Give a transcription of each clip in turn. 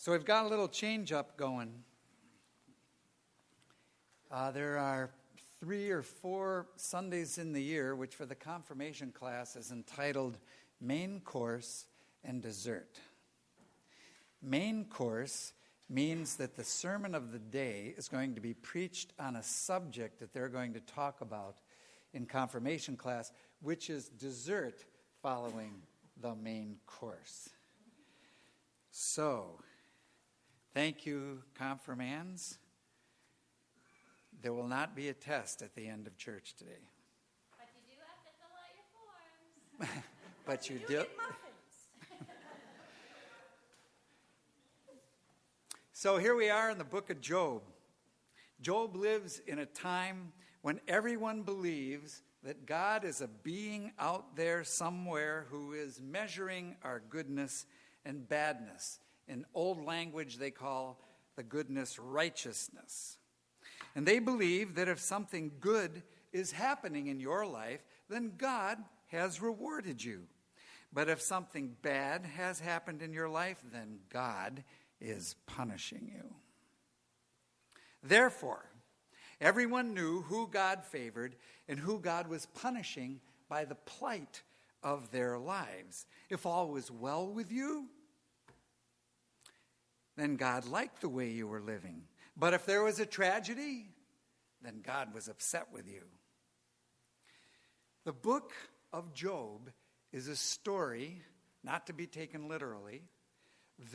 So we've got a little change up going. There are 3 or 4 Sundays in the year, which for the confirmation class is entitled Main Course and Dessert. Main course means that the sermon of the day is going to be preached on a subject that they're going to talk about in confirmation class, which is dessert following the main course. So, thank you, confirmands. There will not be a test at the end of church today. But you do have to fill out your forms. But you do. Get muffins. So here we are in the book of Job. Job lives in a time when everyone believes that God is a being out there somewhere who is measuring our goodness and badness. In old language, they call the goodness righteousness. And they believe that if something good is happening in your life, then God has rewarded you. But if something bad has happened in your life, then God is punishing you. Therefore, everyone knew who God favored and who God was punishing by the plight of their lives. If all was well with you, then God liked the way you were living. But if there was a tragedy, then God was upset with you. The book of Job is a story, not to be taken literally,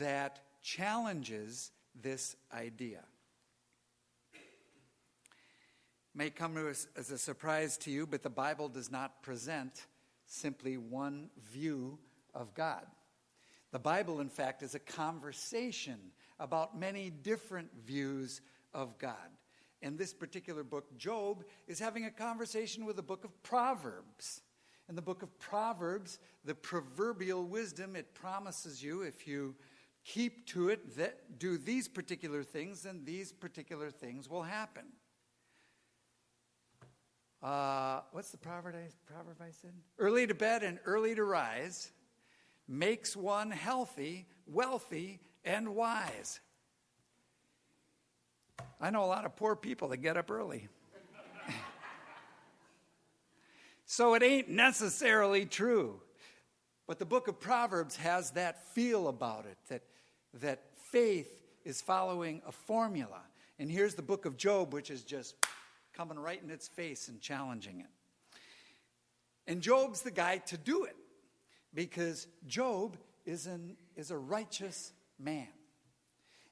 that challenges this idea. May come as a surprise to you, but the Bible does not present simply one view of God. The Bible, in fact, is a conversation about many different views of God. And this particular book, Job, is having a conversation with the book of Proverbs. In the book of Proverbs, the proverbial wisdom, it promises you if you keep to it, that do these particular things, then these particular things will happen. What's the proverb I said? Early to bed and early to rise makes one healthy, wealthy, and wise. I know a lot of poor people that get up early. So it ain't necessarily true. But the book of Proverbs has that feel about it, that faith is following a formula. And here's the book of Job, which is just coming right in its face and challenging it. And Job's the guy to do it, because Job is a righteous man.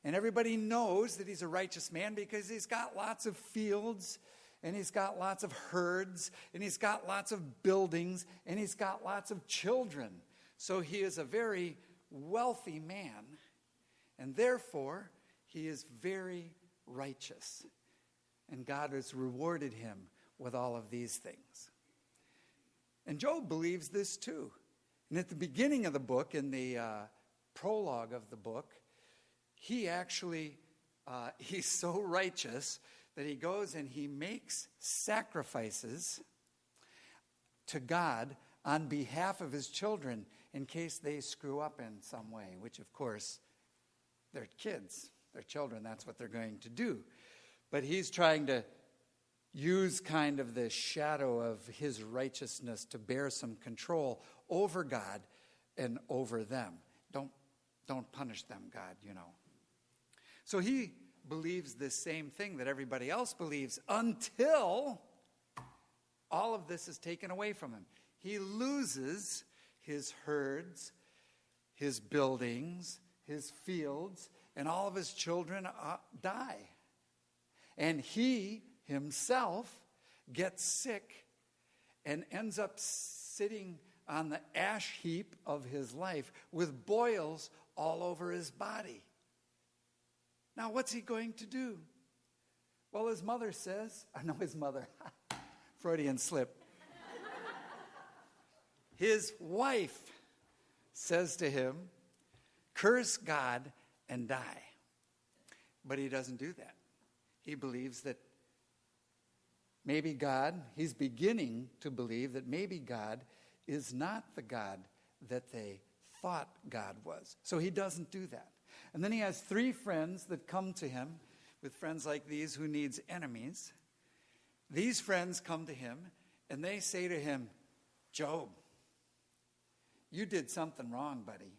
And everybody knows that he's a righteous man because he's got lots of fields, and he's got lots of herds, and he's got lots of buildings, and he's got lots of children. So he is a very wealthy man, and therefore he is very righteous. And God has rewarded him with all of these things. And Job believes this too. And at the beginning of the book, in the prologue of the book, he actually, he's so righteous that he goes and he makes sacrifices to God on behalf of his children in case they screw up in some way, which of course, they're kids, they're children, that's what they're going to do. But he's trying to use kind of the shadow of his righteousness to bear some control over God and over them. Don't punish them, God, you know. So he believes the same thing that everybody else believes until all of this is taken away from him. He loses his herds, his buildings, his fields, and all of his children die. And he himself gets sick and ends up sitting on the ash heap of his life with boils all over his body. Now, what's he going to do? Well, his mother says, Freudian slip. His wife says to him, curse God and die. But he doesn't do that. He believes that maybe God, he's beginning to believe that maybe God is not the God that they thought God was. So he doesn't do that. And then he has 3 friends that come to him. With friends like these, who needs enemies? These friends come to him and they say to him, Job, you did something wrong, buddy.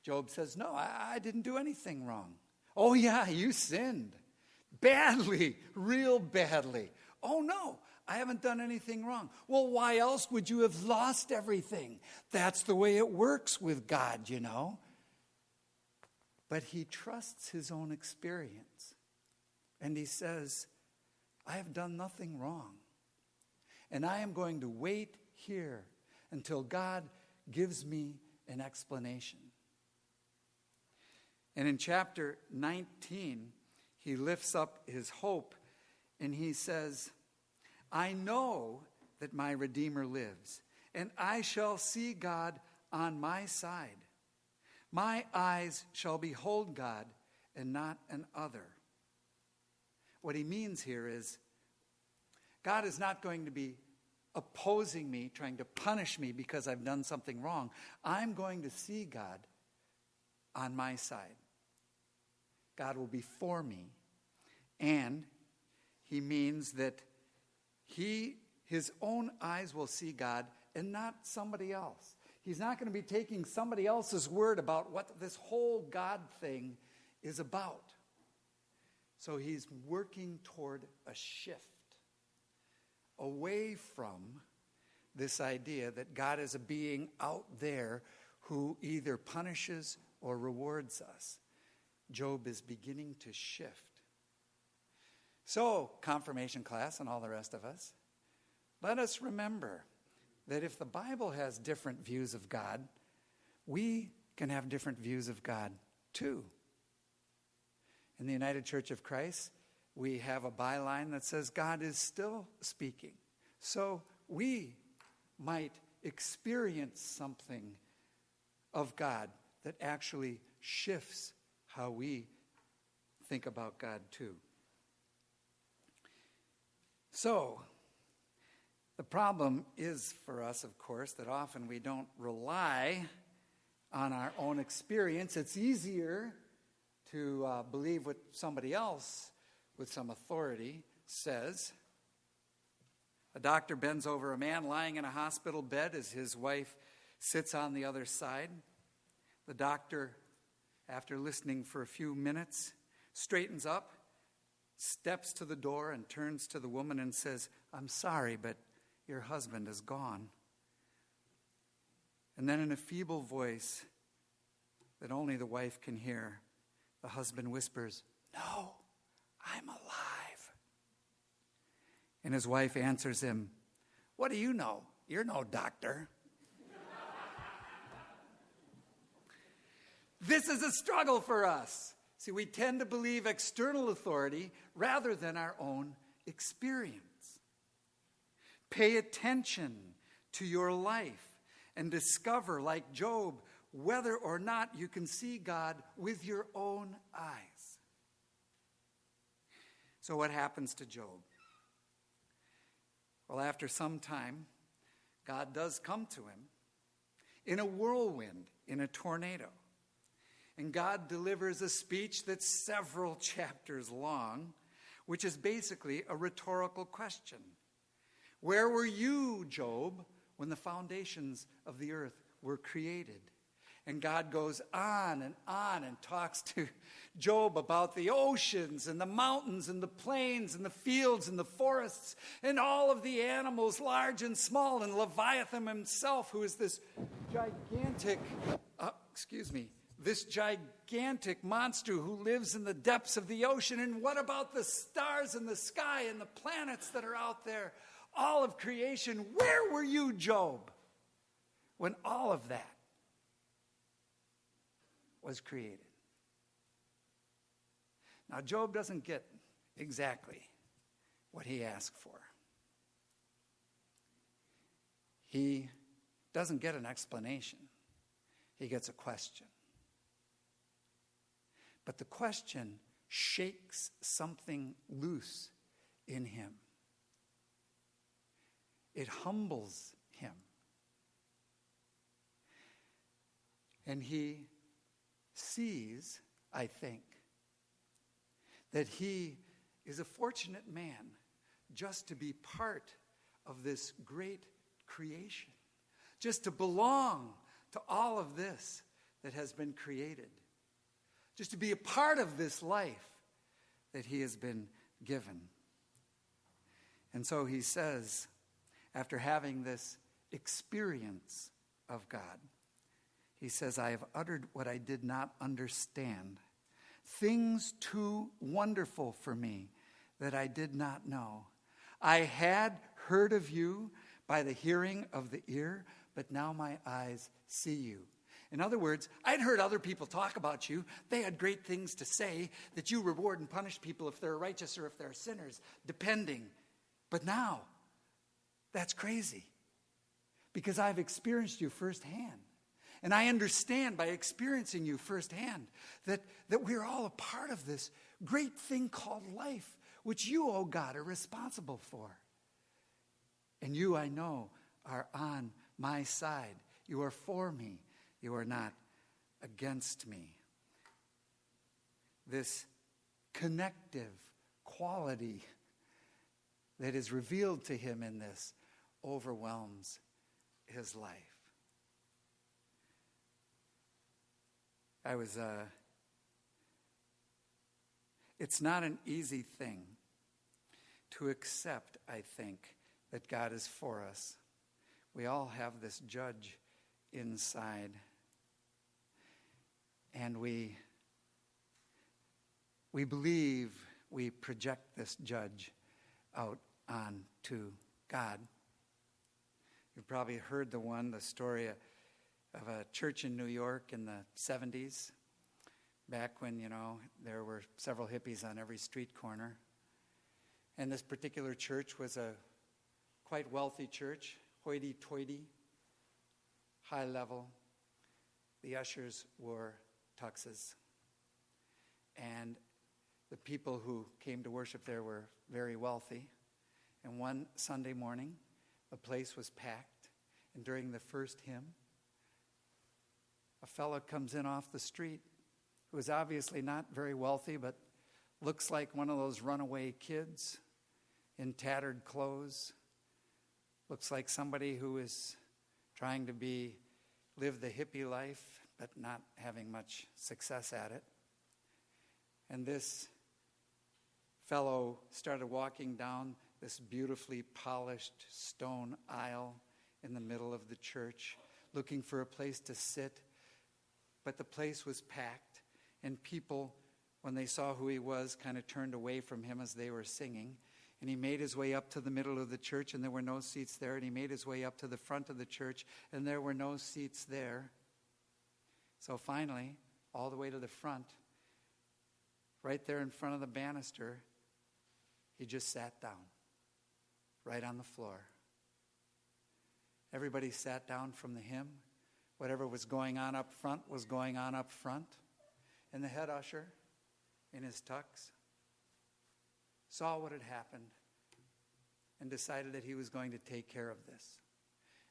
Job says, no, I didn't do anything wrong. Oh yeah, you sinned. Badly, real badly. Oh no, I haven't done anything wrong. Well, why else would you have lost everything? That's the way it works with God, you know. But he trusts his own experience. And he says, I have done nothing wrong. And I am going to wait here until God gives me an explanation. And in chapter 19, he lifts up his hope and he says, I know that my Redeemer lives, and I shall see God on my side. My eyes shall behold God and not another. What he means here is, God is not going to be opposing me, trying to punish me because I've done something wrong. I'm going to see God on my side. God will be for me. And he means that his own eyes will see God and not somebody else. He's not going to be taking somebody else's word about what this whole God thing is about. So he's working toward a shift away from this idea that God is a being out there who either punishes or rewards us. Job is beginning to shift. So, confirmation class and all the rest of us, let us remember that if the Bible has different views of God, we can have different views of God too. In the United Church of Christ, we have a byline that says God is still speaking. So we might experience something of God that actually shifts how we think about God too. So, the problem is for us, of course, that often we don't rely on our own experience. It's easier to believe what somebody else with some authority says. A doctor bends over a man lying in a hospital bed as his wife sits on the other side. The doctor, after listening for a few minutes, straightens up, steps to the door and turns to the woman and says, I'm sorry, but your husband is gone. And then in a feeble voice that only the wife can hear, the husband whispers, no, I'm alive. And his wife answers him, what do you know? You're no doctor. This is a struggle for us. See, we tend to believe external authority rather than our own experience. Pay attention to your life and discover, like Job, whether or not you can see God with your own eyes. So what happens to Job? Well, after some time, God does come to him in a whirlwind, in a tornado. And God delivers a speech that's several chapters long, which is basically a rhetorical question. Where were you, Job, when the foundations of the earth were created? And God goes on and talks to Job about the oceans and the mountains and the plains and the fields and the forests and all of the animals, large and small, and Leviathan himself, who is this gigantic monster who lives in the depths of the ocean. And what about the stars in the sky and the planets that are out there? All of creation. Where were you, Job, when all of that was created? Now, Job doesn't get exactly what he asked for. He doesn't get an explanation. He gets a question. But the question shakes something loose in him. It humbles him. And he sees, I think, that he is a fortunate man just to be part of this great creation, just to belong to all of this that has been created, just to be a part of this life that he has been given. And so he says, after having this experience of God, he says, I have uttered what I did not understand, things too wonderful for me that I did not know. I had heard of you by the hearing of the ear, but now my eyes see you. In other words, I'd heard other people talk about you. They had great things to say, that you reward and punish people if they're righteous or if they're sinners, depending. But now, that's crazy, because I've experienced you firsthand. And I understand by experiencing you firsthand that we're all a part of this great thing called life, which you, oh God, are responsible for. And you, I know, are on my side. You are for me. You are not against me. This connective quality that is revealed to him in this overwhelms his life. It's not an easy thing to accept, I think, that God is for us. We all have this judge inside. And we believe we project this judge out onto God. You've probably heard the story of a church in New York in the 70s, back when, there were several hippies on every street corner. And this particular church was a quite wealthy church, hoity-toity, high level. The ushers wore tuxes. And the people who came to worship there were very wealthy. And one Sunday morning, the place was packed. And during the first hymn, a fellow comes in off the street who is obviously not very wealthy, but looks like one of those runaway kids in tattered clothes. Looks like somebody who is trying to live the hippie life, but not having much success at it. And this fellow started walking down this beautifully polished stone aisle in the middle of the church, looking for a place to sit. But the place was packed, and people, when they saw who he was, kind of turned away from him as they were singing. And he made his way up to the middle of the church, and there were no seats there. And he made his way up to the front of the church, and there were no seats there. So finally, all the way to the front, right there in front of the banister, he just sat down, right on the floor. Everybody sat down from the hymn. Whatever was going on up front was going on up front. And the head usher, in his tux, saw what had happened and decided that he was going to take care of this.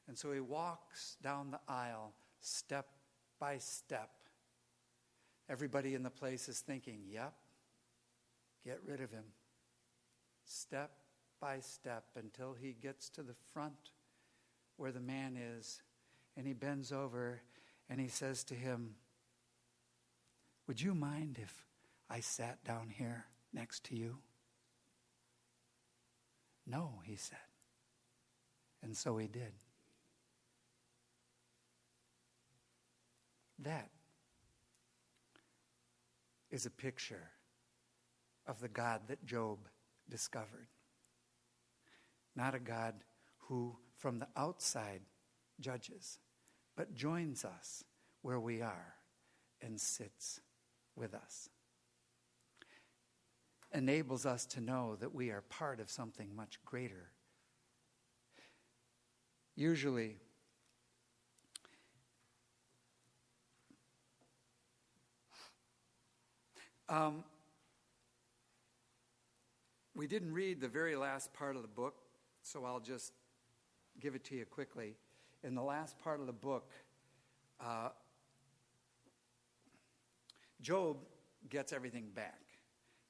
And so he walks down the aisle step by step. Everybody in the place is thinking, yep, get rid of him. Step by step until he gets to the front where the man is. And he bends over and he says to him, would you mind if I sat down here next to you? No, he said. And so he did. That is a picture of the God that Job discovered. Not a God who from the outside judges, but joins us where we are and sits with us. Enables us to know that we are part of something much greater. Usually, we didn't read the very last part of the book, so I'll just give it to you quickly. In the last part of the book, Job gets everything back,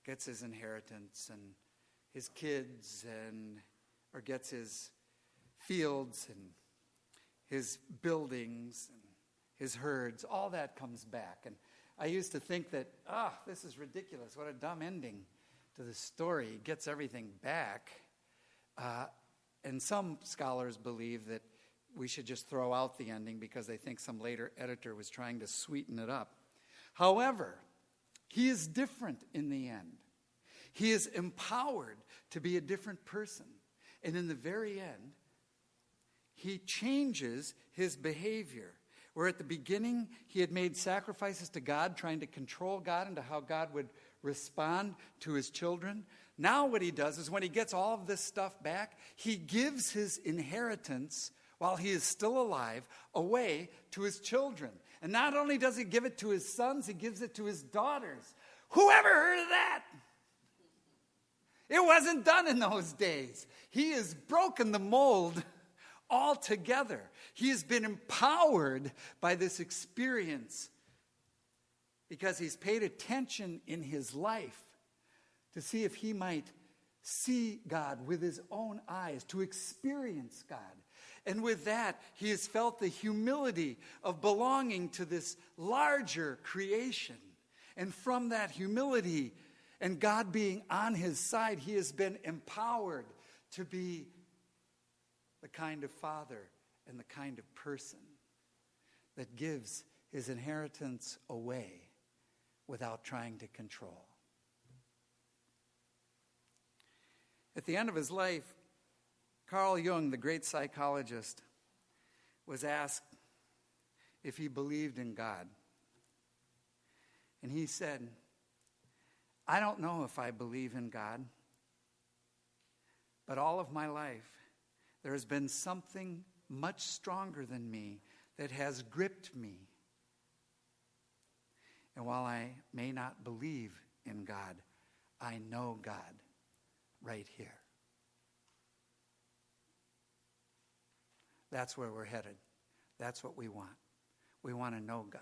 gets his inheritance and his kids, or gets his fields and his buildings and his herds. All that comes back. And I used to think that, this is ridiculous. What a dumb ending to the story. He gets everything back. And some scholars believe that we should just throw out the ending because they think some later editor was trying to sweeten it up. However, he is different in the end. He is empowered to be a different person. And in the very end, he changes his behavior. Where at the beginning, he had made sacrifices to God, trying to control God into how God would respond to his children. Now what he does is when he gets all of this stuff back, he gives his inheritance while he is still alive away to his children. And not only does he give it to his sons, he gives it to his daughters. Who ever heard of that? It wasn't done in those days. He has broken the mold altogether. He has been empowered by this experience because he's paid attention in his life to see if he might see God with his own eyes, to experience God. And with that, he has felt the humility of belonging to this larger creation. And from that humility and God being on his side, he has been empowered to be the kind of father and the kind of person that gives his inheritance away without trying to control. At the end of his life, Carl Jung, the great psychologist, was asked if he believed in God. And he said, I don't know if I believe in God, but all of my life, there has been something much stronger than me that has gripped me. And while I may not believe in God, I know God right here. That's where we're headed. That's what we want. We want to know God.